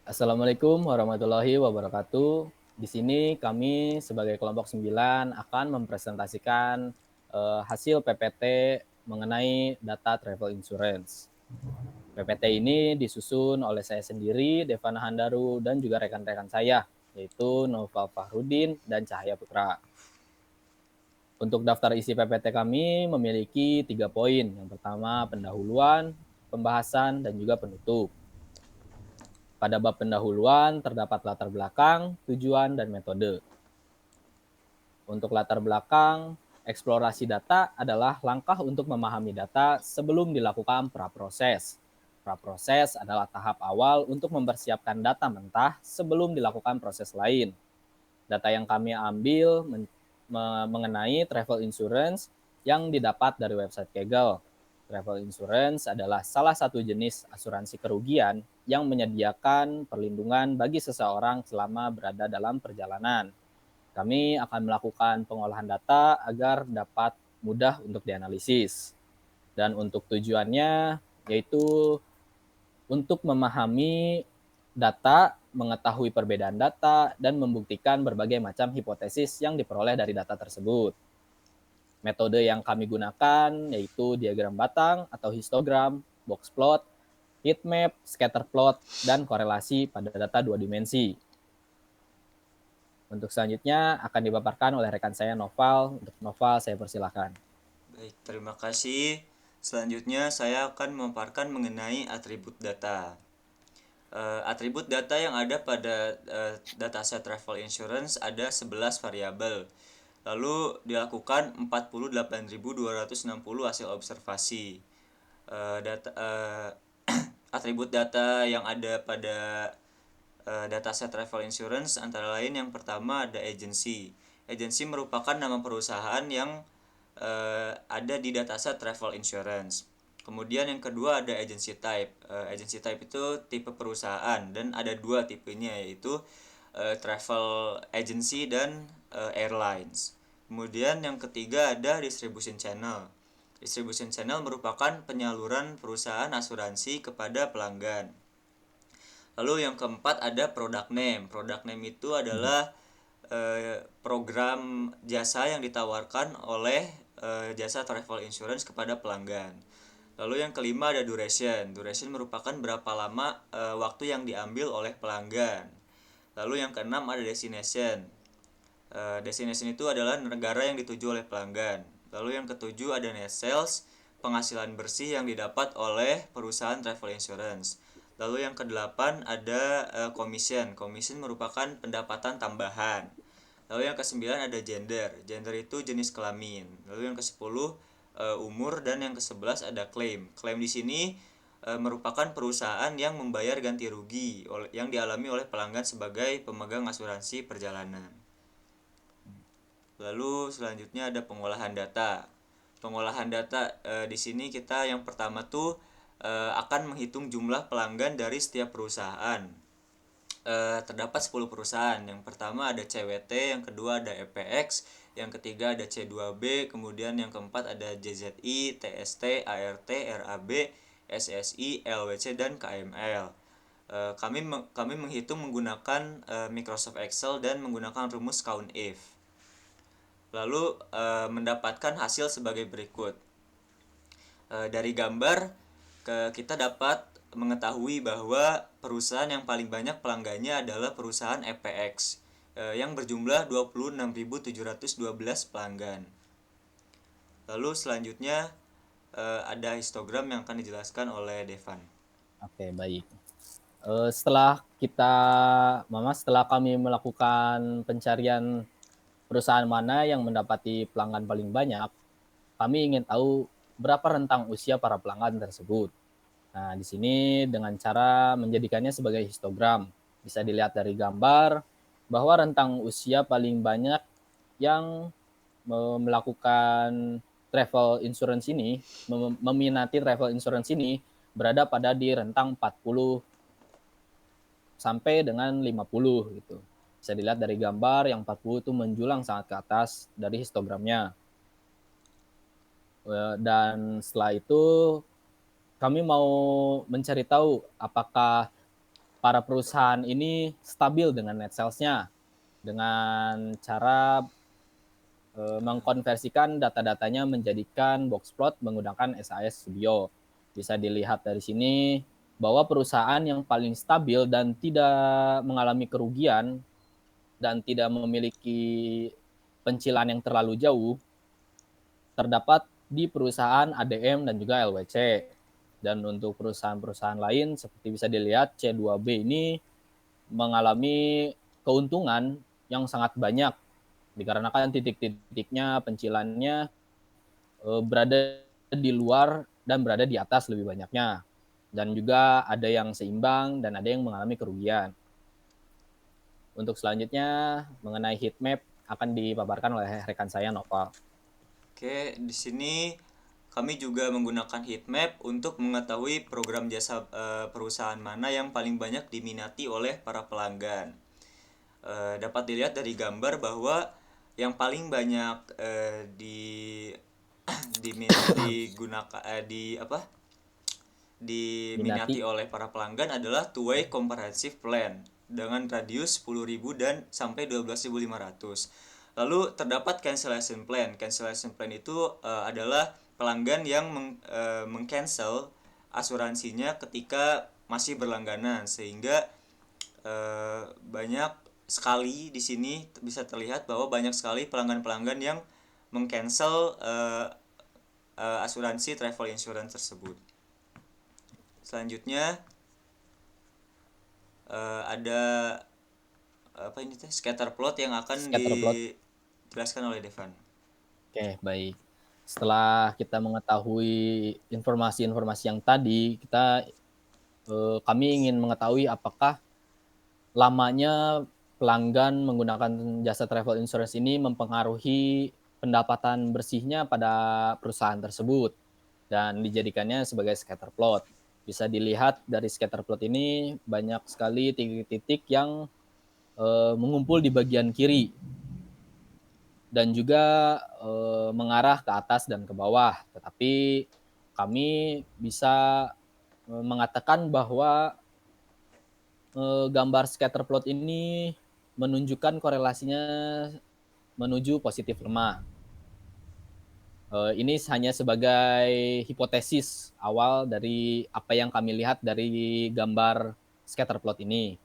Assalamualaikum warahmatullahi wabarakatuh. Di sini kami sebagai kelompok 9 akan mempresentasikan hasil PPT mengenai data travel insurance. PPT ini disusun oleh saya sendiri, Devana Handaru, dan juga rekan-rekan saya, yaitu Noval Fahrudin dan Cahaya Putra. Untuk daftar isi PPT kami memiliki 3 poin. Yang pertama, pendahuluan, pembahasan, dan juga penutup. Pada bab pendahuluan terdapat latar belakang, tujuan, dan metode. Untuk latar belakang, eksplorasi data adalah langkah untuk memahami data sebelum dilakukan praproses. Praproses adalah tahap awal untuk mempersiapkan data mentah sebelum dilakukan proses lain. Data yang kami ambil mengenai travel insurance yang didapat dari website Kaggle. Travel insurance adalah salah satu jenis asuransi kerugian yang menyediakan perlindungan bagi seseorang selama berada dalam perjalanan. Kami akan melakukan pengolahan data agar dapat mudah untuk dianalisis. Dan untuk tujuannya yaitu untuk memahami data, mengetahui perbedaan data, dan membuktikan berbagai macam hipotesis yang diperoleh dari data tersebut. Metode yang kami gunakan yaitu diagram batang atau histogram, box plot, heat map, scatter plot, dan korelasi pada data 2 dimensi. Untuk selanjutnya akan dipaparkan oleh rekan saya Noval. Untuk Noval saya persilahkan. Baik, terima kasih. Selanjutnya saya akan memaparkan mengenai atribut data. Atribut data yang ada pada dataset travel insurance ada 11 variabel. Lalu dilakukan 48.260 hasil observasi. Atribut data yang ada pada dataset travel insurance antara lain yang pertama ada agency. Agency merupakan nama perusahaan yang ada di dataset travel insurance. Kemudian yang kedua ada agency type. Agency type itu tipe perusahaan dan ada dua tipenya yaitu travel agency dan airlines. Kemudian yang ketiga ada distribution channel. Distribution channel merupakan penyaluran perusahaan asuransi kepada pelanggan. Lalu yang keempat ada product name. Product name itu adalah program jasa yang ditawarkan oleh jasa travel insurance kepada pelanggan. Lalu yang kelima ada duration. Duration merupakan berapa lama waktu yang diambil oleh pelanggan. Lalu yang keenam ada destination. Destination itu adalah negara yang dituju oleh pelanggan. Lalu yang ketujuh ada net sales, penghasilan bersih yang didapat oleh perusahaan travel insurance. Lalu yang kedelapan ada commission. Commission merupakan pendapatan tambahan. Lalu yang kesembilan ada gender. Gender itu jenis kelamin. Lalu yang kesepuluh umur dan yang kesebelas ada claim. Claim di sini merupakan perusahaan yang membayar ganti rugi yang dialami oleh pelanggan sebagai pemegang asuransi perjalanan. Lalu selanjutnya ada pengolahan data. Pengolahan data di sini kita yang pertama tuh akan menghitung jumlah pelanggan dari setiap perusahaan. Terdapat 10 perusahaan. Yang pertama ada CWT, yang kedua ada EPX, yang ketiga ada C2B, kemudian yang keempat ada JZI, TST, ART, RAB, SSI, LWC dan KML. Kami menghitung menggunakan Microsoft Excel dan menggunakan rumus count if. Lalu mendapatkan hasil sebagai berikut. Dari gambar kita dapat mengetahui bahwa perusahaan yang paling banyak pelanggannya adalah perusahaan EPX yang berjumlah 26.712 pelanggan. Lalu selanjutnya ada histogram yang akan dijelaskan oleh Devan. Oke, baik. Setelah kami melakukan pencarian perusahaan mana yang mendapati pelanggan paling banyak, kami ingin tahu berapa rentang usia para pelanggan tersebut. Nah, di sini dengan cara menjadikannya sebagai histogram. Bisa dilihat dari gambar bahwa rentang usia paling banyak yang melakukan travel insurance ini, meminati travel insurance ini berada pada di rentang 40 sampai dengan 50 gitu. Bisa dilihat dari gambar yang 40 itu menjulang sangat ke atas dari histogramnya. Dan setelah itu kami mau mencari tahu apakah para perusahaan ini stabil dengan net sales-nya dengan cara mengkonversikan data-datanya menjadikan box plot menggunakan SAS Studio. Bisa dilihat dari sini bahwa perusahaan yang paling stabil dan tidak mengalami kerugian dan tidak memiliki pencilan yang terlalu jauh terdapat di perusahaan ADM dan juga LWC. Dan untuk perusahaan-perusahaan lain seperti bisa dilihat C2B ini mengalami keuntungan yang sangat banyak dikarenakan titik-titiknya pencilannya berada di luar dan berada di atas lebih banyaknya. Dan juga ada yang seimbang dan ada yang mengalami kerugian. Untuk selanjutnya mengenai heat map akan dipaparkan oleh rekan saya Nopal. Oke, di sini kami juga menggunakan heat map untuk mengetahui program jasa perusahaan mana yang paling banyak diminati oleh para pelanggan. Dapat dilihat dari gambar bahwa yang paling banyak digunakan diminati Minati. oleh para pelanggan adalah two-way comprehensive plan dengan radius 10.000 dan sampai 12.500. Lalu terdapat cancellation plan. Cancellation plan itu adalah pelanggan yang meng-cancel asuransinya ketika masih berlangganan, sehingga banyak sekali di sini bisa terlihat bahwa banyak sekali pelanggan-pelanggan yang meng-cancel asuransi travel insurance tersebut. Selanjutnya ada apa ini teh scatter plot yang akan Scatter plot. dijelaskan oleh Devan. Oke, baik. Setelah kita mengetahui informasi-informasi yang tadi, kami ingin mengetahui apakah lamanya pelanggan menggunakan jasa travel insurance ini mempengaruhi pendapatan bersihnya pada perusahaan tersebut dan dijadikannya sebagai scatter plot. Bisa dilihat dari scatter plot ini banyak sekali titik-titik yang mengumpul di bagian kiri dan juga mengarah ke atas dan ke bawah. Tetapi kami bisa mengatakan bahwa gambar scatter plot ini menunjukkan korelasinya menuju positif lemah. Ini hanya sebagai hipotesis awal dari apa yang kami lihat dari gambar scatter plot ini.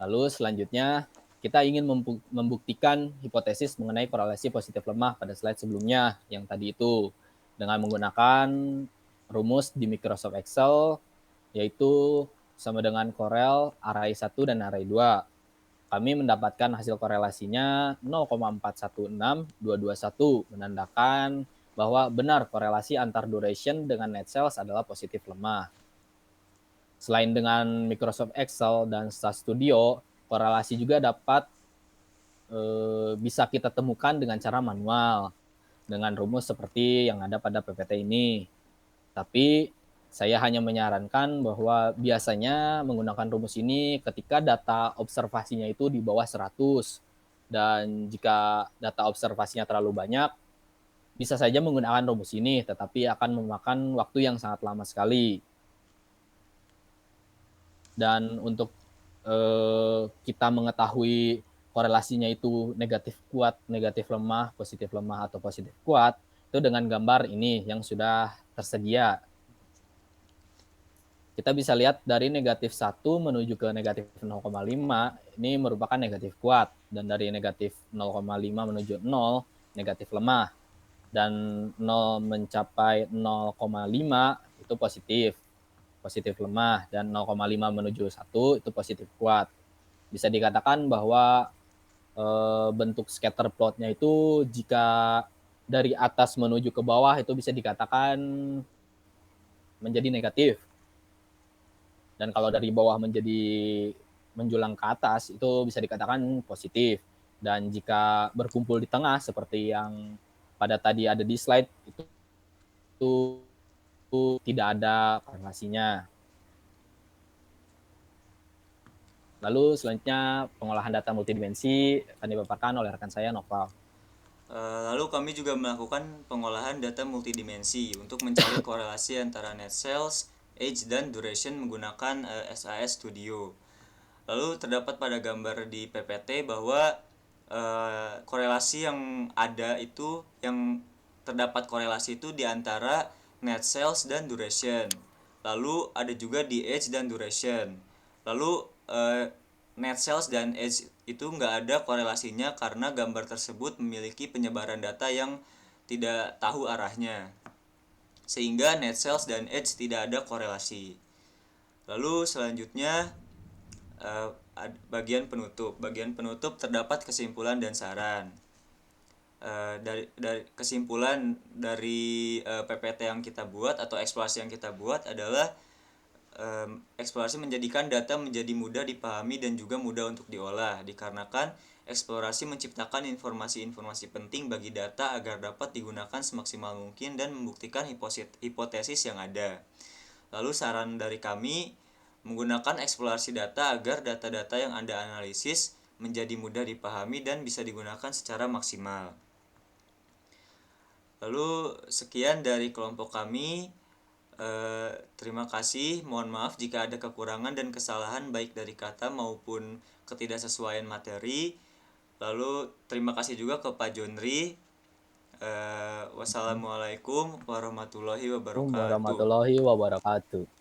Lalu selanjutnya kita ingin membuktikan hipotesis mengenai korelasi positif lemah pada slide sebelumnya yang tadi itu dengan menggunakan rumus di Microsoft Excel yaitu sama dengan Corel array 1 dan array 2. Kami mendapatkan hasil korelasinya 0,416221 menandakan bahwa benar korelasi antar duration dengan net sales adalah positif lemah. Selain dengan Microsoft Excel dan SAS Studio, korelasi juga dapat bisa kita temukan dengan cara manual dengan rumus seperti yang ada pada PPT ini. Tapi saya hanya menyarankan bahwa biasanya menggunakan rumus ini ketika data observasinya itu di bawah 100. Dan jika data observasinya terlalu banyak, bisa saja menggunakan rumus ini, tetapi akan memakan waktu yang sangat lama sekali. Dan untuk kita mengetahui korelasinya itu negatif kuat, negatif lemah, atau positif kuat, itu dengan gambar ini yang sudah tersedia. Kita bisa lihat dari negatif 1 menuju ke negatif 0,5, ini merupakan negatif kuat. Dan dari negatif 0,5 menuju 0, negatif lemah. Dan 0 mencapai 0,5 itu positif, positif lemah. Dan 0,5 menuju 1 itu positif kuat. Bisa dikatakan bahwa bentuk scatter plotnya itu jika dari atas menuju ke bawah itu bisa dikatakan menjadi negatif. Dan kalau dari bawah menjadi menjulang ke atas itu bisa dikatakan positif. Dan jika berkumpul di tengah seperti yang pada tadi ada di slide itu tidak ada korelasinya. Lalu selanjutnya pengolahan data multidimensi akan dipaparkan oleh rekan saya Noval. Lalu kami juga melakukan pengolahan data multidimensi untuk mencari korelasi antara net sales, age, dan duration menggunakan SAS Studio. Lalu terdapat pada gambar di PPT bahwa korelasi yang ada itu, yang terdapat korelasi itu di antara net sales dan duration. Lalu ada juga di age dan duration. Lalu net sales dan age itu nggak ada korelasinya karena gambar tersebut memiliki penyebaran data yang tidak tahu arahnya, sehingga net sales dan age tidak ada korelasi. Lalu selanjutnya bagian penutup. Bagian penutup terdapat kesimpulan dan saran. Dari kesimpulan dari PPT yang kita buat atau eksplorasi yang kita buat adalah eksplorasi menjadikan data menjadi mudah dipahami dan juga mudah untuk diolah, dikarenakan eksplorasi menciptakan informasi-informasi penting bagi data agar dapat digunakan semaksimal mungkin dan membuktikan hipotesis yang ada. Lalu saran dari kami, menggunakan eksplorasi data agar data-data yang Anda analisis menjadi mudah dipahami dan bisa digunakan secara maksimal. Lalu sekian dari kelompok kami. Terima kasih. Mohon maaf jika ada kekurangan dan kesalahan baik dari kata maupun ketidaksesuaian materi. Lalu terima kasih juga ke Pak Jonri. Wassalamualaikum warahmatullahi Assalamualaikum wabarakatuh. warahmatullahi wabarakatuh.